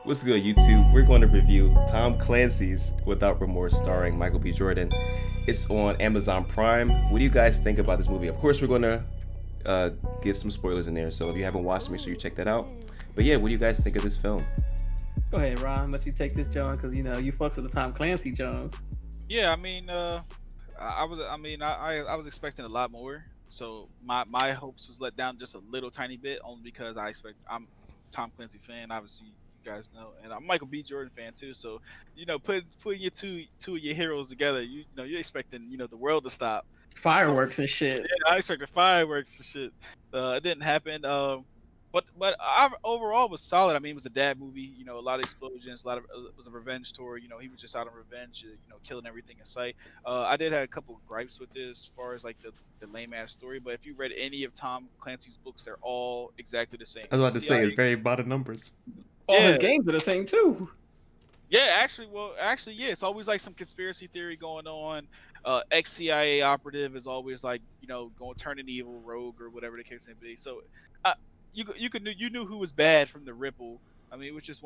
What's good, YouTube? We're going to review Tom Clancy's Without Remorse, starring Michael B. Jordan. It's on Amazon Prime. What do you guys think about this movie? Of course, we're going to give some spoilers in there, so if you haven't watched it, make sure you check that out. But yeah, what do you guys think of this film? Go ahead, Ron. Let you take this, John, because you fucks with the Tom Clancy Jones. Yeah, I was expecting a lot more. So my hopes was let down just a little tiny bit, only because I'm a Tom Clancy fan. Obviously, you guys know, and I'm a Michael B. Jordan fan too. So putting your two of your heroes together, you're expecting the world to stop. Fireworks and shit. Yeah, I expected fireworks and shit. It didn't happen. But overall was solid. I mean, it was a dad movie. A lot of explosions. It was a revenge tour. He was just out on revenge. Killing everything in sight. I did have a couple of gripes with this, as far as like the lame ass story. But if you read any of Tom Clancy's books, they're all exactly the same. I was about to say it's very bottom numbers. All his games are the same too. Yeah, actually, yeah. It's always like some conspiracy theory going on. Ex-CIA operative is always like going turning evil, rogue, or whatever the case may be. So, you knew who was bad from the ripple. I mean, it was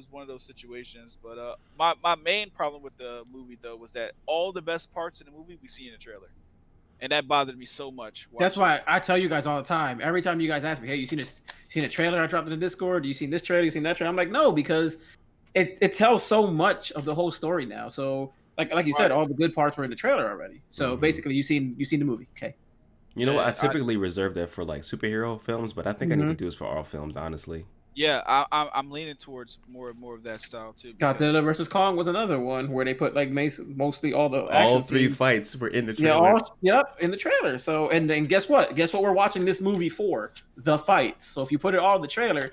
one of those situations. But my main problem with the movie though was that all the best parts in the movie we see in the trailer, and that bothered me so much. That's why I tell you guys all the time. Every time you guys ask me, "Hey, you seen a trailer I dropped in the Discord? You seen this trailer? You seen that trailer?" I'm like, no, because it tells so much of the whole story now. So like you said, all the good parts were in the trailer already. So basically, you seen the movie. Okay. You know what? I typically reserve that for like superhero films, but I think I need to do this for all films, honestly. Yeah, I'm leaning towards more and more of that style too. Godzilla versus Kong was another one where they put like mostly all the all three fights were in the trailer. In the trailer. So and guess what? Guess what we're watching this movie for? The fights. So if you put it all in the trailer,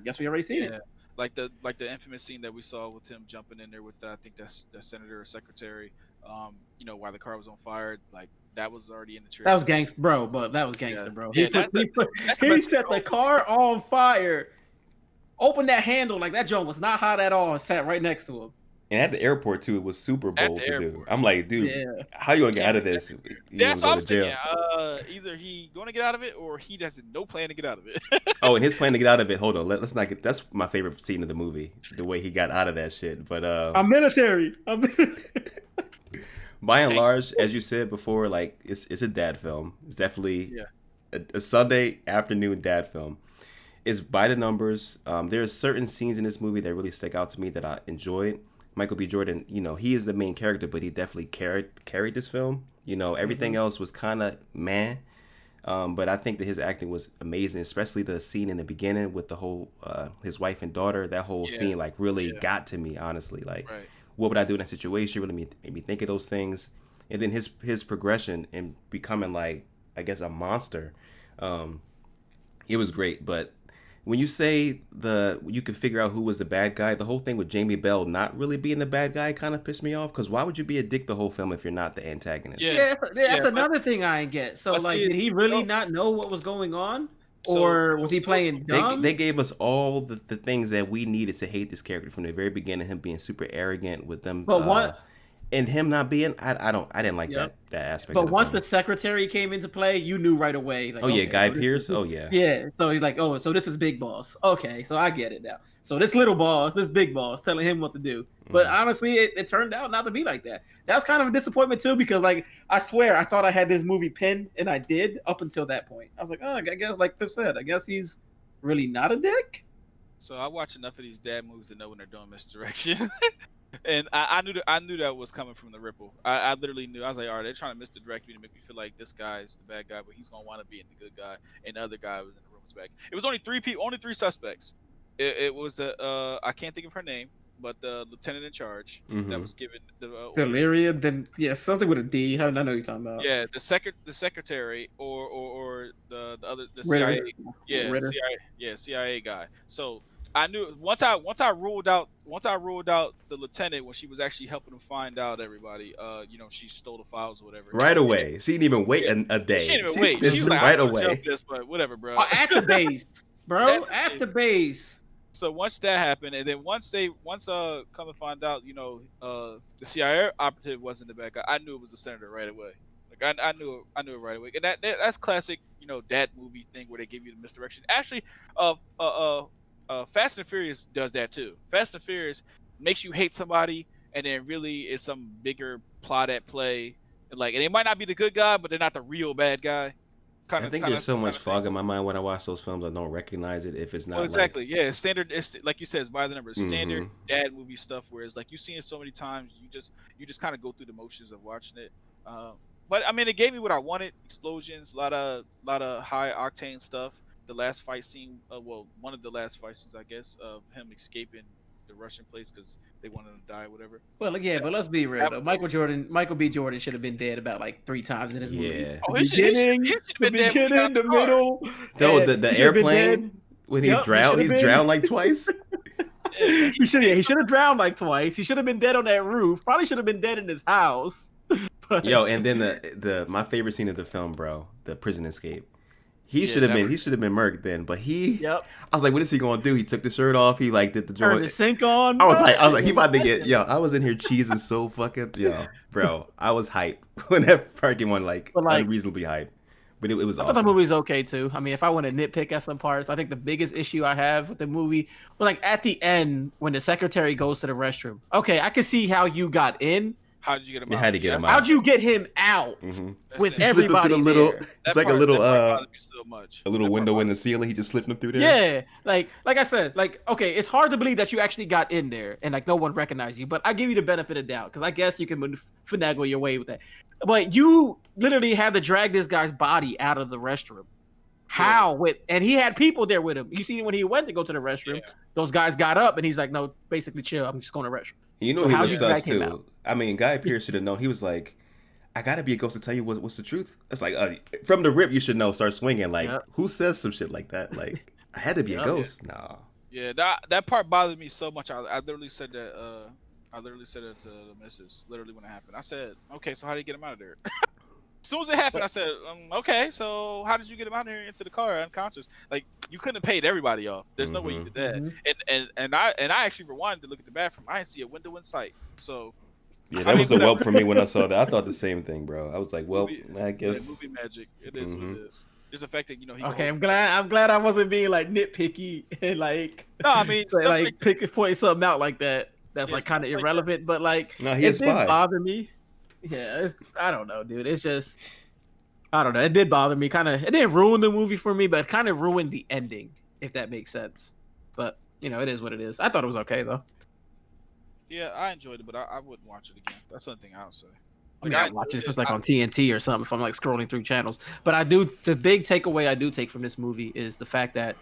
guess we already seen it. Like the infamous scene that we saw with him jumping in there with I think that's the senator or secretary. While the car was on fire, like that was already in the trailer. That was gangster, bro. But that was gangster, bro. He set the car on fire. Opened that handle like that joint was not hot at all. Sat right next to him. And at the airport too, it was super bold to do. I'm like, dude, how you gonna get out of this? That's what I'm saying. Either he gonna get out of it, or he has no plan to get out of it. Oh, and his plan to get out of it. Hold on, let's not get. That's my favorite scene of the movie, the way he got out of that shit. But I'm military. By and large, as you said before, like it's a dad film. It's definitely a Sunday afternoon dad film. It's by the numbers. There's certain scenes in this movie that really stick out to me that I enjoyed. Michael B. Jordan, he is the main character, but he definitely carried this film. Everything else was kind of man. But I think that his acting was amazing, especially the scene in the beginning with the whole his wife and daughter. That whole scene like really got to me, honestly. Like, what would I do in that situation? Really made me think of those things. And then his progression in becoming like, I guess, a monster. It was great, but when you say you can figure out who was the bad guy, the whole thing with Jamie Bell not really being the bad guy kind of pissed me off. Because why would you be a dick the whole film if you're not the antagonist? That's another thing I get. So like, did he really not know what was going on, or was he playing dumb? They gave us all the things that we needed to hate this character from the very beginning. Him being super arrogant with them, but what? And him not being, I didn't like that aspect. But once the secretary came into play, you knew right away. Like, Guy Pearce. Yeah. So he's like, so this is big boss. Okay, so I get it now. So this little boss, this big boss, telling him what to do. But honestly, it turned out not to be like that. That's kind of a disappointment too, because like I swear I thought I had this movie pinned, and I did up until that point. I was like, I guess like Cliff said, I guess he's really not a dick. So I watch enough of these dad movies to know when they're doing misdirection. And I knew that was coming from the ripple. I literally knew. I was like, all right, they're trying to misdirect me to make me feel like this guy is the bad guy, but he's gonna want to be in the good guy, and the other guy was in the room was back. It was only three people, only three suspects. It was the I can't think of her name, but the lieutenant in charge that was given the Valeria. Then something with a D. I know what you're talking about. Yeah, the secretary or the other CIA. CIA guy. So I knew once I ruled out the lieutenant when she was actually helping him find out everybody. She stole the files or whatever. Right away. She didn't even wait a day. She didn't even wait. She was like, right away. But whatever, bro. At the base, bro. At the base. So once that happened, and then once come to find out, the CIA operative wasn't the bad guy. I knew it was the senator right away. Like I knew it right away. And that's classic, dad movie thing where they give you the misdirection. Actually, Fast and Furious does that too. Fast and Furious makes you hate somebody, and then really it's some bigger plot at play. And it might not be the good guy, but they're not the real bad guy. I think there's so much fog in my mind when I watch those films. I don't recognize it if it's not. Well, exactly. Yeah, standard. It's like you said, it's by the numbers. Mhm. Standard dad movie stuff. Whereas like you've seen it so many times, you just kind of go through the motions of watching it. But I mean, it gave me what I wanted: explosions, a lot of high octane stuff. The last fight scene, well, one of the last fight scenes, I guess, of him escaping the Russian place because they wanted him to die, or whatever. Well, yeah, but let's be real though. Michael B. Jordan should have been dead about like 3 times in this movie. Yeah. Oh, The beginning, the beginning, the middle. No, and the he should have been airplane dead. when he Yep, drowned, he he should have been. drowned like twice. He should have drowned like twice. He should have been dead on that roof. Probably should have been dead in his house. But Yo, and then the my favorite scene of the film, bro, the prison escape. He Yeah, should have that been murked then, but yep, I was like, what is he gonna do? He took the shirt off. He like did the turned joint. the sink on. I was bro. like, he about to get. Yo, I was in here cheesing so fucking. Yo, bro, I was hype when that fucking one like But, like, unreasonably hype, but it was I thought the awesome. movie was okay too. I mean, if I want to nitpick at some parts, I think the biggest issue I have with the movie was like at the end when the secretary goes to the restroom. Okay, I can see how you got in. How did you get him You out? had to get him out. How'd you get him out Mhm. with That's it. He slipped him everybody through the little. there? It's That like a part- little that part bothered me so much. a little That part window in bothered the me. ceiling. He just slipped him through there. Yeah, like I said, like okay, it's hard to believe that you actually got in there and like no one recognized you. But I give you the benefit of doubt because I guess you can finagle your way with that. But you literally had to drag this guy's body out of the restroom. How and he had people there with him. You see when he went to go to the restroom, those guys got up and he's like, "No, basically chill. I'm just going to the restroom." You know So he how'd was you sus drag him too. out? I mean, Guy Pearce should have known. He was like, "I gotta be a ghost to tell you what's the truth." It's like from the rip, you should know. Start swinging. Like Yep. who says some shit like that? Like I had to be a Yep. ghost. Nah. Yeah, that part bothered me so much. I literally said that. I literally said it to the missus. Literally when it happened, I said, "Okay, so how do you get him out of there?" As soon as it happened, I said, "Okay, so how did you get him out here into the car unconscious? Like you couldn't have paid everybody off. There's no way you did that." Mhm. And I actually rewinded to look at the bathroom. I didn't see a window in sight. So Yeah, I that mean, was a whatever. whelp for me when I saw that. I thought the same thing, bro. I was like, well, movie, I guess. movie magic. It is what it is. Just the fact that he Okay, can I'm glad I wasn't being like nitpicky and like No, I mean, say, stuff like point something out like that. That's Yeah, like kind of stuff like irrelevant, but like No, he it a spy. did bother me. Yeah, I don't know, dude. It's just I don't know. It did bother me. It didn't ruin the movie for me, but it kind of ruined the ending, if that makes sense. But it is what it is. I thought it was okay though. Yeah, I enjoyed it, but I wouldn't watch it again. That's the only thing I would say. I mean, I watch it if it's like on TNT or something. If I'm like scrolling through channels, but the big takeaway I do take from this movie is the fact that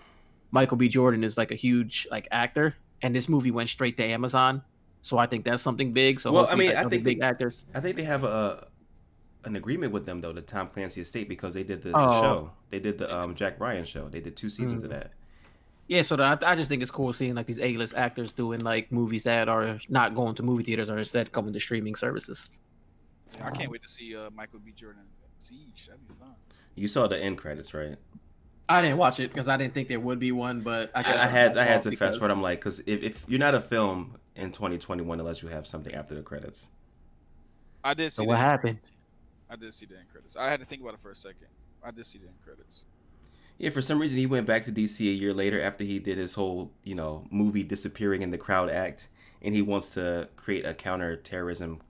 Michael B. Jordan is like a huge like actor, and this movie went straight to Amazon. So I think that's something big. So Well, I mean, like, I think big actors. I think they have an agreement with them though, the Tom Clancy estate, because they did the Oh. show. They did the Jack Ryan show. They did 2 seasons of that. Yeah, so I just think it's cool seeing like these A-list actors doing like movies that are not going to movie theaters or instead coming to streaming services. I can't wait to see Michael B. Jordan Siege. That'd be fun. You saw the end credits, right? I didn't watch it because I didn't think there would be one, but I had to fast forward. I'm like, because if you're not a film in 2021 unless you have something after the credits. I did see. So the what end happened? credits. I did see the end credits. I had to think about it for a second. I did see the end credits. Yeah, for some reason he went back to DC a year later after he did his whole, movie disappearing in the crowd act, and he wants to create a counter-terrorism,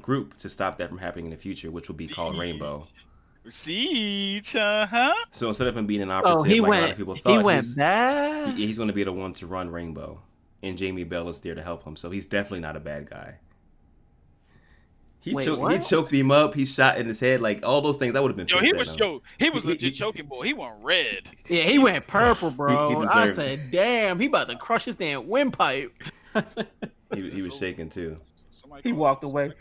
group to stop that from happening in the future, which will be called Rainbow. Siege, So instead of him being an operative, he like a lot went. of people He thought, went back. he's going to be the one to run Rainbow, and Jamie Bell is there to help him. So he's definitely not a bad guy. He choked him up. He shot in his head, like all those things. That would have been. He was legit choking, boy. He went red. Yeah, he went purple, bro. He I deserved said, "Damn, he about to crush his damn windpipe." He was shaking too. He walked away.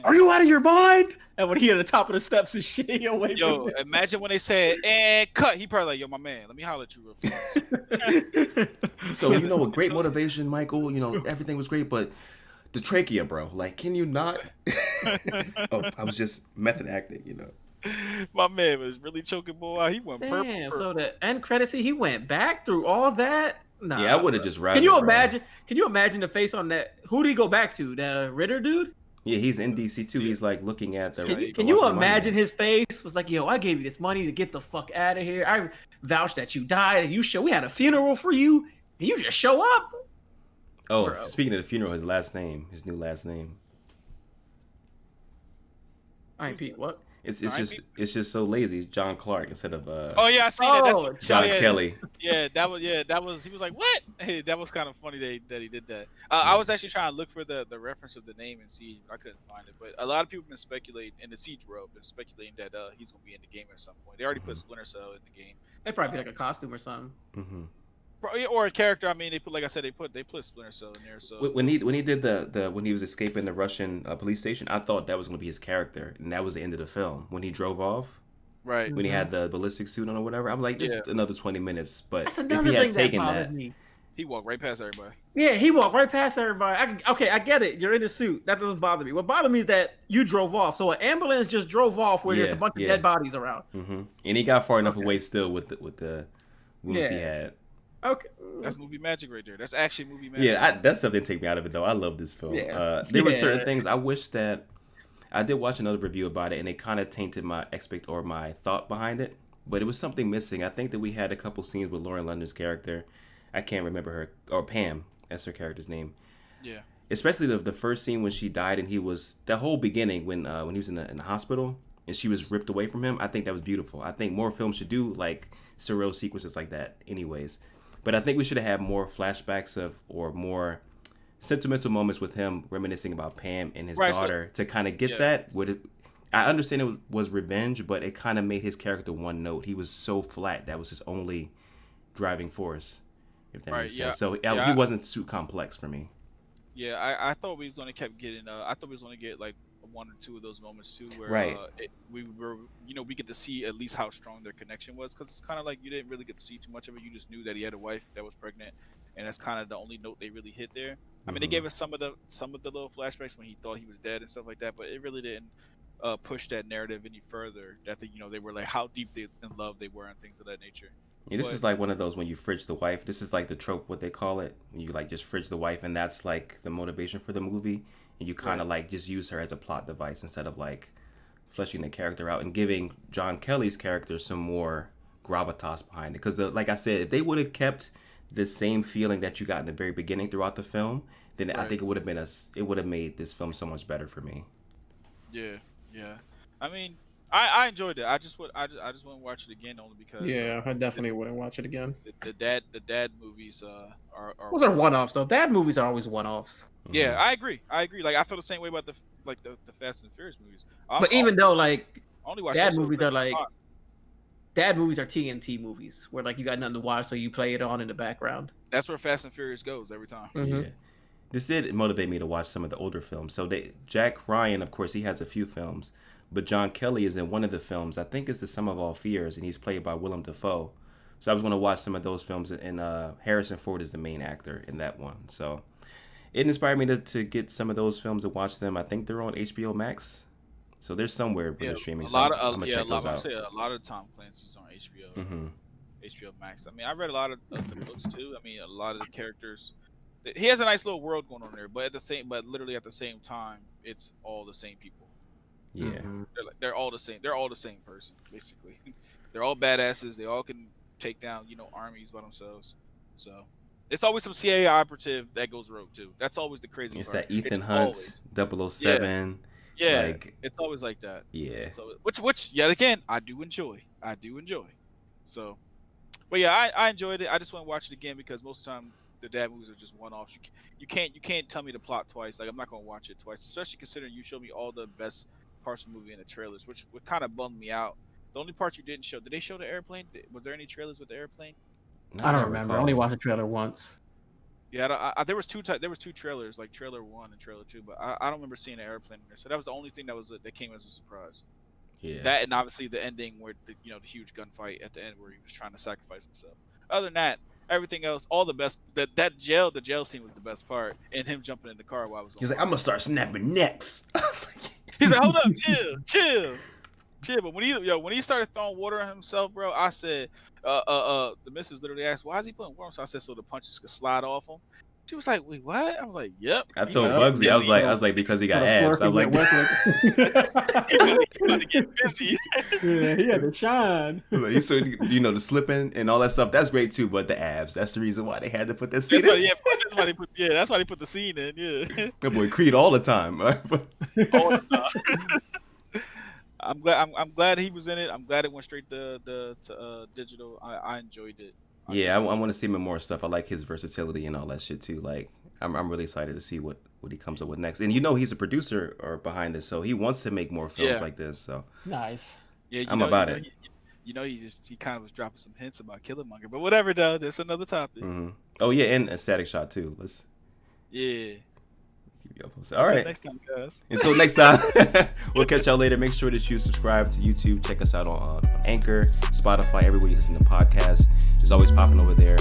Are you out of your mind? And when he at the top of the steps and shit, he away Yo, imagine when they said, "And cut." He probably like, "Yo, my man, let me holler at you real fast." So a great motivation, Michael. Everything was great, but the trachea, bro. Like, can you not? Oh, I was just method acting, My man was really choking, boy. He went purple. Damn. So the end credits, he went back through all that. Nah, Yeah, I would have just rather. Can you imagine? Can you imagine the face on that? Who did he go back to? The Ritter dude? Yeah, he's in DC too. He's like looking at the. Can you imagine his face was like, "Yo, I gave you this money to get the fuck out of here. I vouched that you died, and we had a funeral for you. You just show up. Oh, Bro. speaking of the funeral, his new last name. I ain't Pete. What? It's just so lazy. It's John Clark instead of Oh yeah, I seen that. That's what, John Kelly. Yeah, that was. He was like, what? Hey, that was kind of funny that he did that. I was actually trying to look for the reference of the name in Siege. I couldn't find it, but a lot of people have been speculating in the Siege world, been speculating that he's gonna be in the game at some point. They already put Splinter Cell in the game. It'd probably be like a costume or something. Or a character. I mean, they put, like I said, they put Splinter Cell in there. So when he did when he was escaping the Russian police station, I thought that was going to be his character, and that was the end of the film. When he drove off, right? When he had the ballistic suit on or whatever, I'm like, this is another 20 minutes. But that's if he had taken that, he walked right past everybody. Yeah, he walked right past everybody. I get it. You're in the suit. That doesn't bother me. What bothered me is that you drove off. So an ambulance just drove off where there's a bunch of dead bodies around. And he got far enough away still with the wounds he had. Okay. That's movie magic right there. That's actually movie magic. Yeah, that stuff didn't take me out of it though. I love this film. Yeah. There were certain things I wish that I did watch another review about it, and it kind of tainted my my thought behind it. But it was something missing. I think that we had a couple scenes with Lauren London's character. I can't remember her, or Pam. That's her character's name. Yeah. Especially the first scene when she died, and he was the whole beginning when he was in the hospital and she was ripped away from him. I think that was beautiful. I think more films should do like surreal sequences like that. Anyways. But I think we should have had more flashbacks or more sentimental moments with him reminiscing about Pam and his daughter to kind of get that. I understand it was revenge, but it kind of made his character one note. He was so flat. That was his only driving force, if that makes sense. So he wasn't too complex for me. Yeah, I thought we was only kept getting. I thought we was only get like one or two of those moments too, where we were, we get to see at least how strong their connection was, because it's kind of like you didn't really get to see too much of it. You just knew that he had a wife that was pregnant, and that's kind of the only note they really hit there. I mean, they gave us some of the little flashbacks when he thought he was dead and stuff like that, but it really didn't push that narrative any further. That they were like how deep in love they were and things of that nature. Yeah, this is like one of those when you fridge the wife. This is like the trope, what they call it, when you like just fridge the wife, and that's like the motivation for the movie. And you kind of like just use her as a plot device instead of like fleshing the character out and giving John Kelly's character some more gravitas behind it. Because like I said, if they would have kept the same feeling that you got in the very beginning throughout the film, then I think it would have made this film so much better for me. Yeah. I mean, I enjoyed it. I just wouldn't watch it again only because. Yeah, I definitely wouldn't watch it again. The dad movies are. Those are one-offs though. Dad movies are always one-offs. Yeah, I agree. Like I feel the same way about the Fast and Furious movies. But even though like dad movies are like TNT movies where like you got nothing to watch, so you play it on in the background. That's where Fast and Furious goes every time. Mm-hmm. Yeah. This did motivate me to watch some of the older films. So Jack Ryan, of course, he has a few films, but John Kelly is in one of the films. I think it's The Sum of All Fears, and he's played by Willem Dafoe. So I was going to watch some of those films, and Harrison Ford is the main actor in that one. So it inspired me to get some of those films and watch them. I think they're on HBO Max. So they're somewhere where they're streaming. I'm going to check those out. A lot of Tom Clancy's on HBO. HBO Max. I mean, I read a lot of the books too. I mean, a lot of the characters. He has a nice little world going on there, but literally at the same time, it's all the same people. Yeah, they're all the same. They're all the same person, basically. They're all badasses. They all can take down, armies by themselves. So it's always some CIA operative that goes rogue too. That's always the crazy it's part. That Ethan Hunt, 007. Yeah, like, it's always like that. Yeah. So which yet again I do enjoy. So, but yeah, I enjoyed it. I just want to watch it again because most of the time the dad movies are just one-offs. You can't tell me the plot twice. Like I'm not gonna watch it twice, especially considering you showed me all the best parts of the movie in the trailers, which would kind of bummed me out. The only part you didn't show, did they show the airplane? Was there any trailers with the airplane? I don't remember. I only watched the trailer once. Yeah, there was two trailers, like trailer 1 and trailer 2, but I don't remember seeing an airplane in there. So that was the only thing that came as a surprise. Yeah. That and obviously the ending where the huge gunfight at the end where he was trying to sacrifice himself. Other than that, everything else, all the best. The jail scene was the best part, and him jumping in the car while I was. He's like, I'm gonna start snapping necks. He's like, hold up, chill. But when he started throwing water on himself, bro, I said, the missus literally asked, why is he putting water on? So I said, so the punches could slide off him. She was like, "Wait, what?" I was like, "Yep." I told Bugsy, I was like, because he got abs. I'm like, he was about to get busy. Yeah, he had to shine. So the slipping and all that stuff, that's great too. But the abs, that's the reason why they had to put that scene in. That's why they put the scene in. Yeah, that boy Creed all the time. All the time. I'm glad he was in it. I'm glad it went straight to digital. I enjoyed it. I want to see him in more stuff. I like his versatility and all that shit too. Like I'm really excited to see what he comes up with next. And he's a producer or behind this, so he wants to make more films like this. So nice. Yeah, I'm about it. He kind of was dropping some hints about Killmonger, but whatever though. That's another topic. Mm-hmm. Oh yeah, and a Static Shot too. Yeah. All right. Next time, guys. Until next time, we'll catch y'all later. Make sure that you subscribe to YouTube. Check us out on Anchor, Spotify, everywhere you listen to podcasts. It's always popping over there.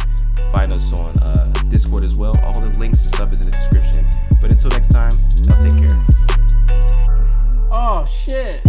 Find us on Discord as well. All the links and stuff is in the description. But until next time, y'all take care. Oh shit.